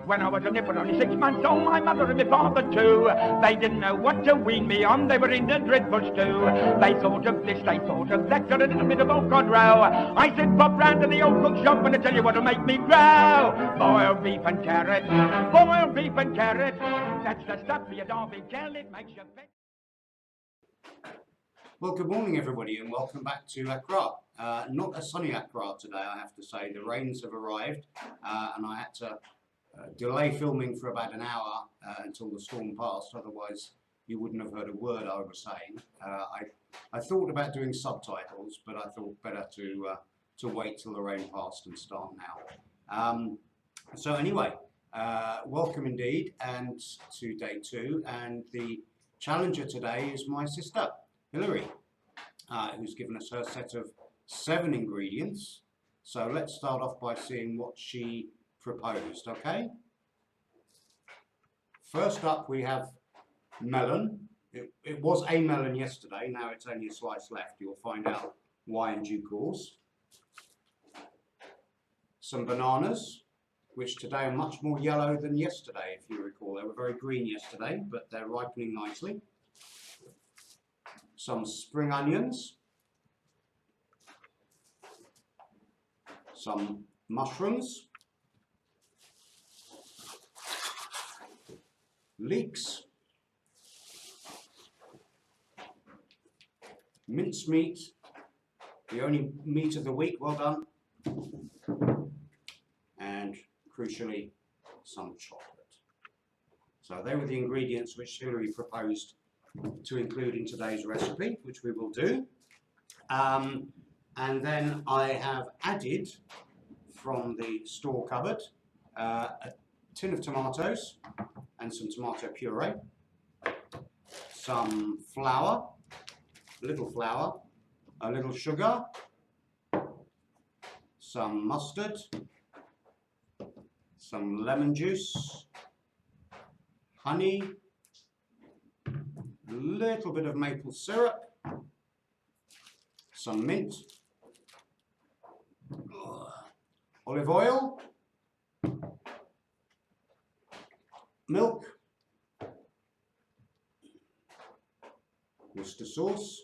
When I was a nipper, only 6 months old, my mother and my father too, they didn't know what to wean me on, they were in a dreadful stew. They thought of this, they thought of that, got a little bit of old cod row. I said, pop round to the old cook shop and I tell you what'll make me grow. Boiled beef and carrot, boiled beef and carrot, that's the stuff for your Derby gal, it makes you fit. Well, good morning everybody and welcome back to Accra. Not a sunny Accra today, I have to say. The rains have arrived and I had to delay filming for about an hour until the storm passed, otherwise you wouldn't have heard a word I was saying. I thought about doing subtitles, but I thought better to wait till the rain passed and start now. So anyway, welcome indeed and to day 2, and the challenger today is my sister Hilary, who's given us her set of 7 ingredients. So let's start off by seeing what she proposed, okay? First up we have melon. It was a melon yesterday, now it's only a slice left. You'll find out why in due course. Some bananas, which today are much more yellow than yesterday, if you recall. They were very green yesterday, but they're ripening nicely. Some spring onions. Some mushrooms. Leeks, minced meat, the only meat of the week, well done, and crucially some chocolate. So they were the ingredients which Hilary proposed to include in today's recipe, which we will do. And then I have added from the store cupboard a tin of tomatoes and some tomato puree, some flour, a little sugar, some mustard, some lemon juice, honey, a little bit of maple syrup, some mint, olive oil, milk, Worcester sauce,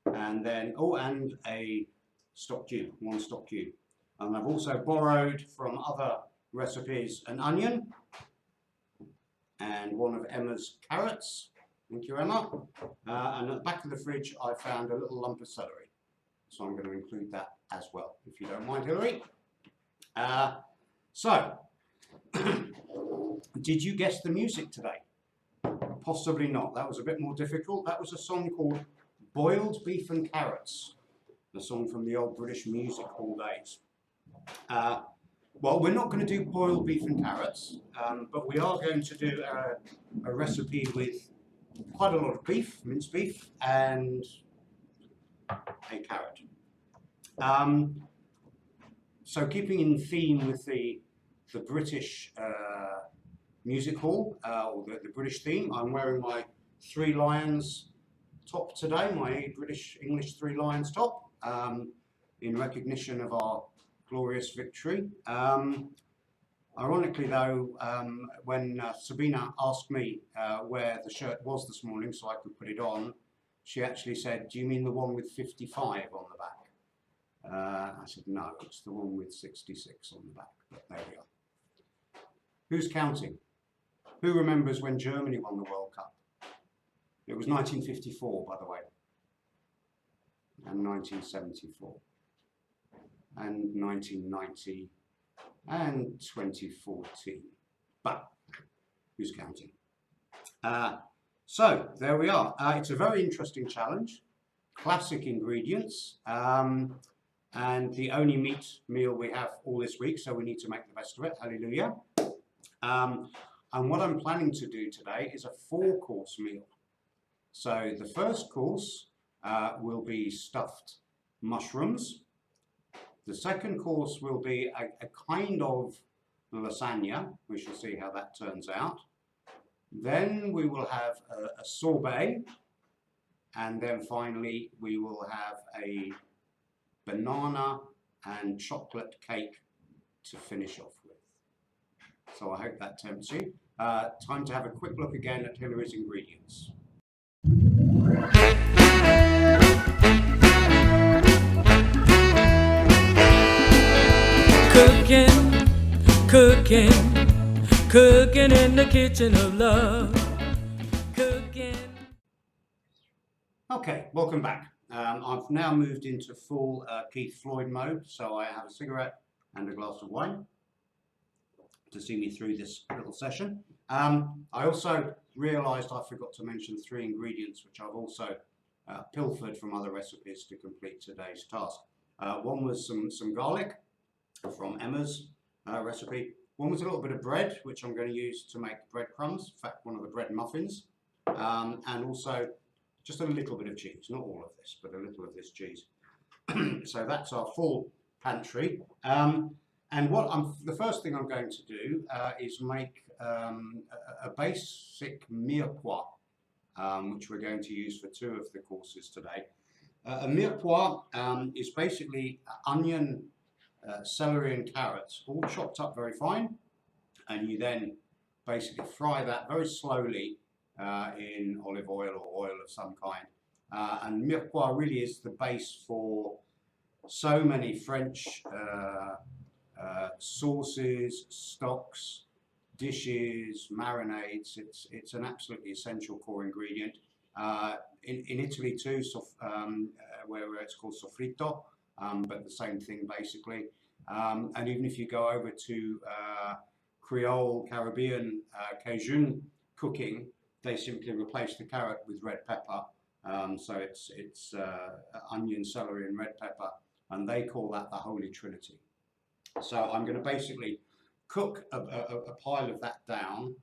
and then, and a stock cube, 1 stock cube. And I've also borrowed from other recipes an onion and one of Emma's carrots. Thank you, Emma. And at the back of the fridge I found a little lump of celery. So I'm going to include that as well, if you don't mind, Hilary. So, did you guess the music today? Possibly not. That was a bit more difficult. That was a song called Boiled Beef and Carrots, a song from the old British music hall days. Well, we're not going to do boiled beef and carrots, but we are going to do a recipe with quite a lot of beef, minced beef, and a carrot. So keeping in theme with the British music hall, or the British theme, I'm wearing my 3 Lions top today, my British English 3 Lions top, in recognition of our glorious victory. Ironically though, when Sabina asked me where the shirt was this morning so I could put it on, she actually said, "Do you mean the one with 55 on the back?" I said, "No, it's the one with 66 on the back," but there we are. Who's counting? Who remembers when Germany won the World Cup? It was 1954, by the way, and 1974, and 1990, and 2014. But who's counting? So there we are. It's a very interesting challenge. Classic ingredients, and the only meat meal we have all this week, so we need to make the best of it. Hallelujah. And what I'm planning to do today is a 4-course meal. So the first course will be stuffed mushrooms. The second course will be a kind of lasagna. We shall see how that turns out. Then we will have a sorbet. And then finally we will have a banana and chocolate cake to finish off with. So I hope that tempts you. Time to have a quick look again at Hilary's ingredients. Cooking in the kitchen of love. Cooking. Okay, welcome back. I've now moved into full Keith Floyd mode, so I have a cigarette and a glass of wine to see me through this little session. I also realised I forgot to mention 3 ingredients which I've also pilfered from other recipes to complete today's task. One was some garlic from Emma's recipe. One was a little bit of bread, which I'm going to use to make breadcrumbs, in fact one of the bread muffins, and also just a little bit of cheese, not all of this, but a little of this cheese. So that's our full pantry. And the first thing I'm going to do is make a basic mirepoix, which we're going to use for 2 of the courses today. A mirepoix is basically onion, celery and carrots all chopped up very fine, and you then basically fry that very slowly in olive oil or oil of some kind. And mirepoix really is the base for so many French sauces, stocks, dishes, marinades. It's an absolutely essential core ingredient. In Italy too, where it's called soffritto, but the same thing basically. And even if you go over to Creole, Caribbean, Cajun cooking, they simply replace the carrot with red pepper. So it's onion, celery and red pepper, and they call that the Holy Trinity. So I'm going to basically cook a pile of that down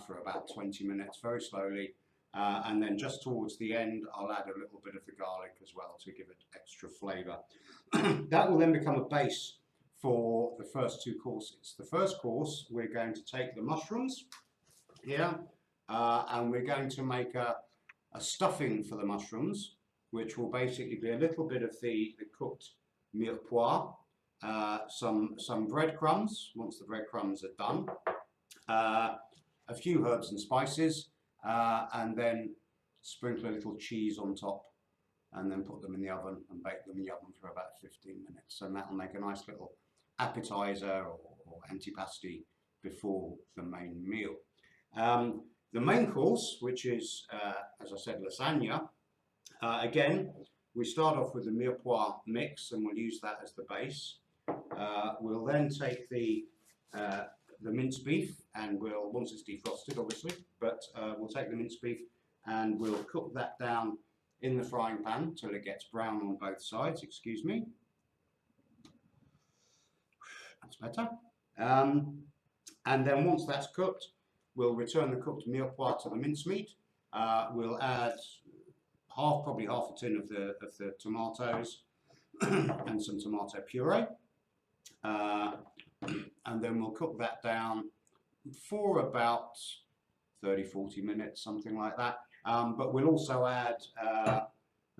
for about 20 minutes, very slowly. And then just towards the end, I'll add a little bit of the garlic as well to give it extra flavour. That will then become a base for the first 2 courses. The first course, we're going to take the mushrooms here, and we're going to make a stuffing for the mushrooms, which will basically be a little bit of the cooked mirepoix, some breadcrumbs, once the breadcrumbs are done, a few herbs and spices, and then sprinkle a little cheese on top, and then put them in the oven and bake them in the oven for about 15 minutes. And that will make a nice little appetizer or antipasti before the main meal. The main course, which is, as I said, lasagna, again, we start off with the mirepoix mix, and we'll use that as the base. We'll then take the minced beef, and once it's defrosted, obviously, but we'll take the minced beef and we'll cook that down in the frying pan till it gets brown on both sides. Excuse me. That's better. And then once that's cooked, we'll return the cooked mirepoix to the mincemeat. We'll add probably half a tin of the tomatoes and some tomato puree. And then we'll cook that down for about 30-40 minutes, something like that. But we'll also add a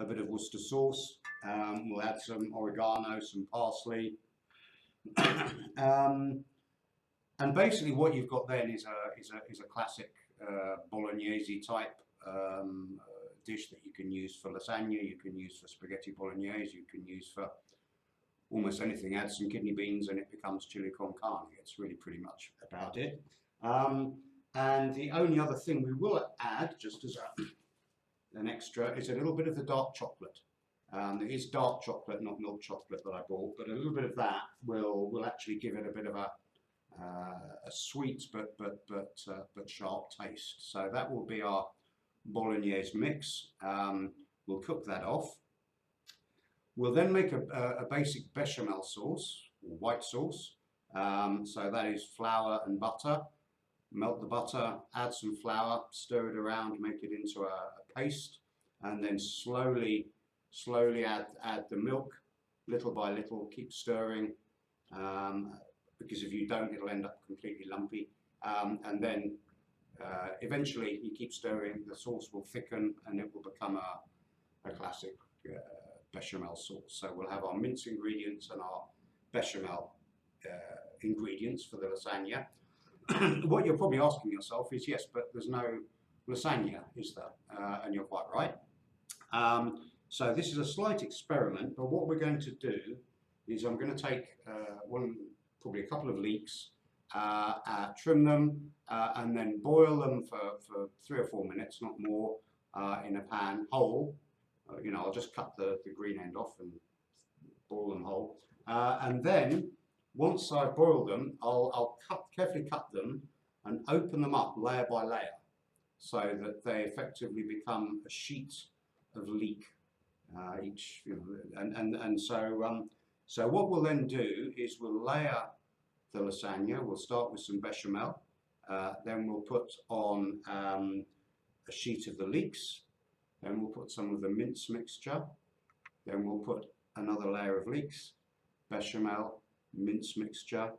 bit of Worcester sauce. We'll add some oregano, some parsley. And basically what you've got then is a classic bolognese type dish that you can use for lasagna, you can use for spaghetti bolognese, you can use for almost anything. Add some kidney beans and it becomes chili con carne. It's really pretty much about it. And the only other thing we will add, just as an extra, is a little bit of the dark chocolate. It is dark chocolate, not milk chocolate that I bought, but a little bit of that will actually give it a bit of a sweet but sharp taste. So that will be our bolognese mix. We'll cook that off. We'll then make a basic bechamel sauce, or white sauce. So that is flour and butter. Melt the butter, add some flour, stir it around, make it into a paste, and then slowly add the milk, little by little. Keep stirring, because if you don't, it'll end up completely lumpy. And then eventually, you keep stirring, the sauce will thicken, and it will become a classic bechamel sauce. So we'll have our mince ingredients and our bechamel ingredients for the lasagna. What you're probably asking yourself is, yes, but there's no lasagna, is there? And you're quite right. So this is a slight experiment, but what we're going to do is I'm going to take probably a couple of leeks, trim them, and then boil them for 3 or 4 minutes, not more, in a pan whole. I'll just cut the green end off and boil them whole. And then once I've boiled them, I'll carefully cut them and open them up layer by layer so that they effectively become a sheet of leek each. So what we'll then do is we'll layer the lasagna. We'll start with some bechamel, then we'll put on a sheet of the leeks, then we'll put some of the mince mixture, then we'll put another layer of leeks, bechamel, mince mixture,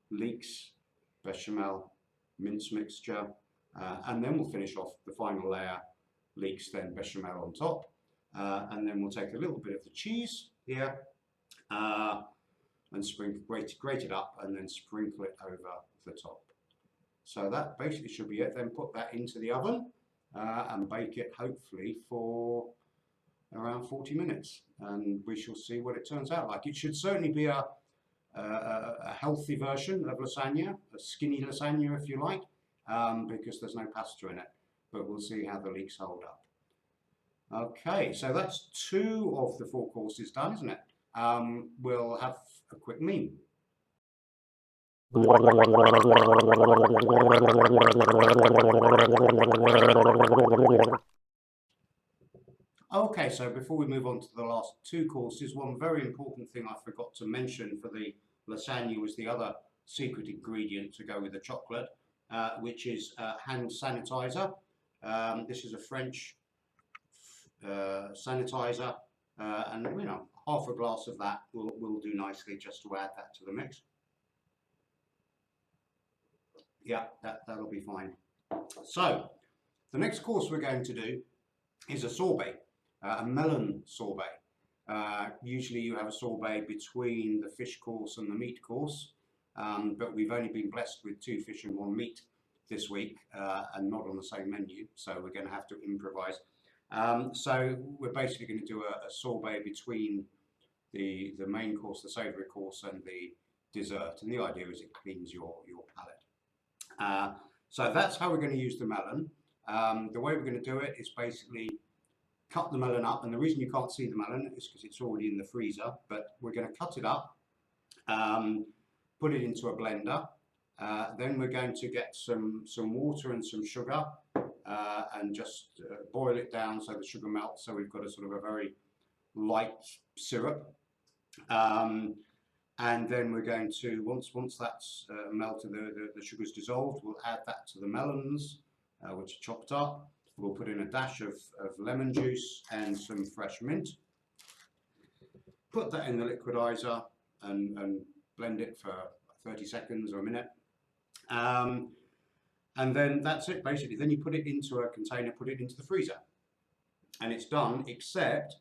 leeks, bechamel, mince mixture, and then we'll finish off the final layer, leeks, then bechamel on top, and then we'll take a little bit of the cheese here and grate it up and then sprinkle it over the top. So that basically should be it. Then put that into the oven and bake it hopefully for around 40 minutes, and we shall see what it turns out like. It should certainly be a healthy version of lasagna, a skinny lasagna if you like, because there's no pasta in it, but we'll see how the leeks hold up. Okay, so that's 2 of the 4 courses done, isn't it? We'll have a quick meme. Okay, so before we move on to the last 2 courses, one very important thing I forgot to mention for the lasagna was the other secret ingredient to go with the chocolate, which is hand sanitizer. This is a French sanitizer, and half a glass of that will do nicely just to add that to the mix. Yeah, that'll be fine. So the next course we're going to do is a sorbet, a melon sorbet. Usually you have a sorbet between the fish course and the meat course, but we've only been blessed with 2 fish and 1 meat this week, and not on the same menu, so we're going to have to improvise. So we're basically going to do a sorbet between the main course, the savoury course, and the dessert, and the idea is it cleans your palate. So that's how we're going to use the melon. The way we're going to do it is basically cut the melon up, and the reason you can't see the melon is because it's already in the freezer, but we're going to cut it up, put it into a blender, then we're going to get some water and some sugar, and just boil it down so the sugar melts, so we've got a sort of a very light syrup. And then we're going to, once that's melted, the sugar's dissolved, we'll add that to the melons, which are chopped up. We'll put in a dash of lemon juice and some fresh mint. Put that in the liquidizer and blend it for 30 seconds or a minute. And then that's it basically. Then you put it into a container, put it into the freezer, and it's done, except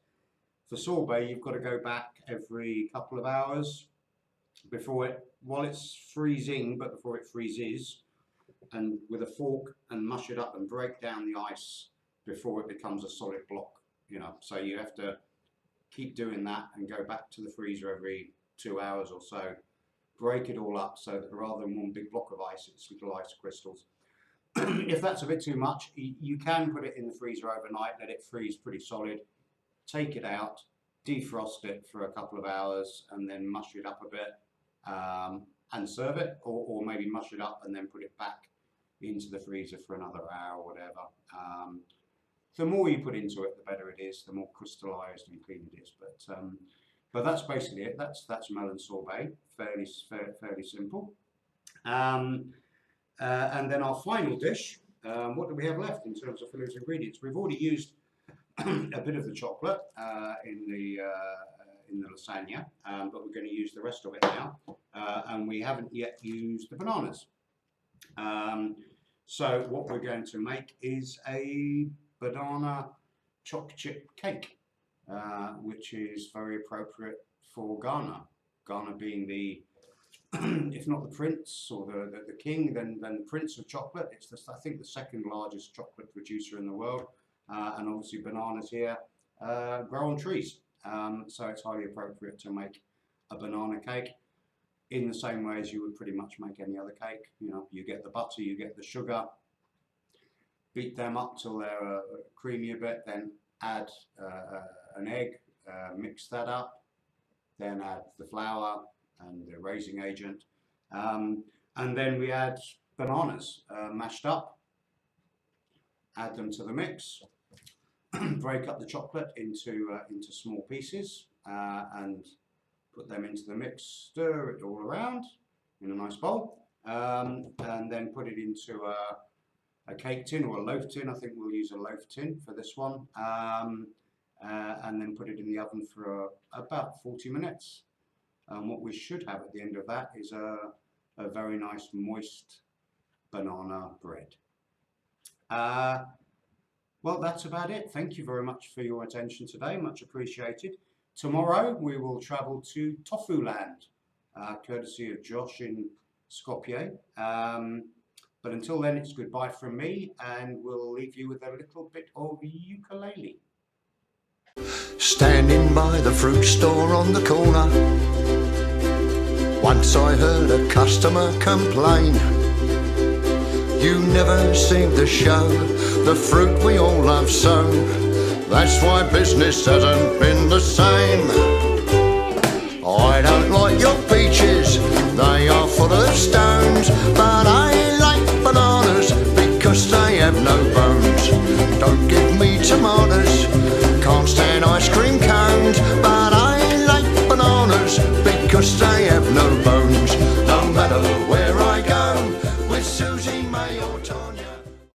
for sorbet you've got to go back every couple of hours while it's freezing, but before it freezes, and with a fork and mush it up and break down the ice before it becomes a solid block, so you have to keep doing that and go back to the freezer every 2 hours or so, break it all up so that rather than one big block of ice, it's little ice crystals. If that's a bit too much, you can put it in the freezer overnight, let it freeze pretty solid, take it out, defrost it for a couple of hours, and then mush it up a bit and serve it, or maybe mush it up and then put it back into the freezer for another hour or whatever. The more you put into it, the better it is, the more crystallized and clean it is. But that's basically it. That's melon sorbet, fairly simple. And then our final dish, what do we have left in terms of Hilary's ingredients? We've already used a bit of the chocolate in the lasagna, but we're going to use the rest of it now, and we haven't yet used the bananas. So what we're going to make is a banana choc chip cake. which is very appropriate for Ghana. Ghana being the, if not the prince or the king, then the prince of chocolate. It's I think the second largest chocolate producer in the world, and obviously bananas here grow on trees. So it's highly appropriate to make a banana cake in the same way as you would pretty much make any other cake. You know, you get the butter, you get the sugar, beat them up till they're creamy a bit, then add an egg, mix that up, then add the flour and the raising agent, and then we add bananas mashed up, add them to the mix, break up the chocolate into small pieces, and put them into the mix, stir it all around in a nice bowl, and then put it into a cake tin or a loaf tin. I think we'll use a loaf tin for this one, and then put it in the oven for about 40 minutes. And what we should have at the end of that is a very nice moist banana bread. Well, that's about it. Thank you very much for your attention today, much appreciated. Tomorrow we will travel to Tofu Land, courtesy of Josh in Skopje. But until then, it's goodbye from me, and we'll leave you with a little bit of ukulele. Standing by the fruit store on the corner, once I heard a customer complain, you never seem to show the fruit we all love so. That's why business hasn't been the same. I don't like your peaches, they are full of stones, but I like bananas because they have no bones. Don't give me tomatoes, can't stand ice cream cones, but I like bananas because they have no bones. No matter where I go with Susie